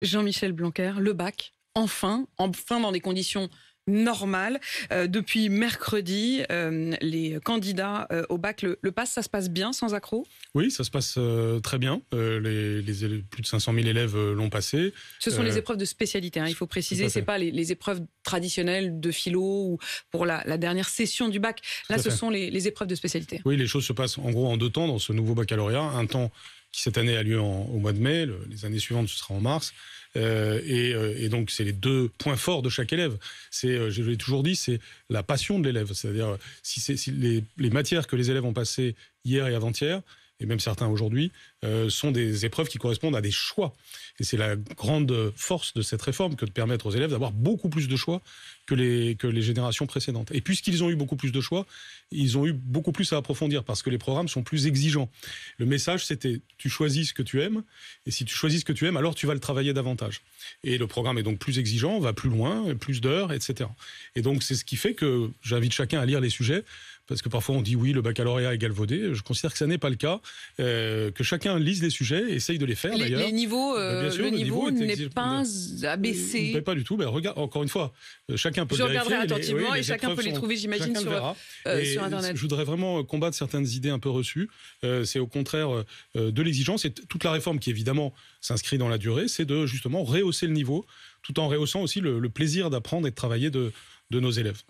Jean-Michel Blanquer, le bac, enfin dans des conditions normales. Depuis mercredi, les candidats au bac le passent, ça se passe bien, sans accroc? Oui, ça se passe très bien. Plus de 500 000 élèves l'ont passé. Ce sont les épreuves de spécialité, il faut préciser, c'est pas les épreuves traditionnelles de philo ou pour la dernière session du bac. Là, ce sont les épreuves de spécialité. Oui, les choses se passent en gros en 2 temps dans ce nouveau baccalauréat. Un temps qui cette année a lieu au mois de mai, les années suivantes ce sera en mars. Et donc c'est les 2 points forts de chaque élève. Je l'ai toujours dit, c'est la passion de l'élève. C'est-à-dire si les matières que les élèves ont passées hier et avant-hier, et même certains aujourd'hui, sont des épreuves qui correspondent à des choix. Et c'est la grande force de cette réforme que de permettre aux élèves d'avoir beaucoup plus de choix que les générations précédentes. Et puisqu'ils ont eu beaucoup plus de choix, ils ont eu beaucoup plus à approfondir parce que les programmes sont plus exigeants. Le message, c'était tu choisis ce que tu aimes, et si tu choisis ce que tu aimes, alors tu vas le travailler davantage. Et le programme est donc plus exigeant, va plus loin, plus d'heures, etc. Et donc c'est ce qui fait que j'invite chacun à lire les sujets, parce que parfois on dit oui, le baccalauréat est galvaudé. Je considère que ça n'est pas le cas, que chacun lise les sujets, essaye de les faire d'ailleurs. Les niveaux, bien sûr, le niveau n'est pas abaissé. Pas du tout. Regarde, encore une fois, chacun peut le vérifier. Je regarderai attentivement et chacun peut les trouver, j'imagine, sur Internet. Je voudrais vraiment combattre certaines idées un peu reçues. C'est au contraire de l'exigence. Et toute la réforme qui, évidemment, s'inscrit dans la durée, c'est de justement rehausser le niveau, tout en rehaussant aussi le plaisir d'apprendre et de travailler de nos élèves.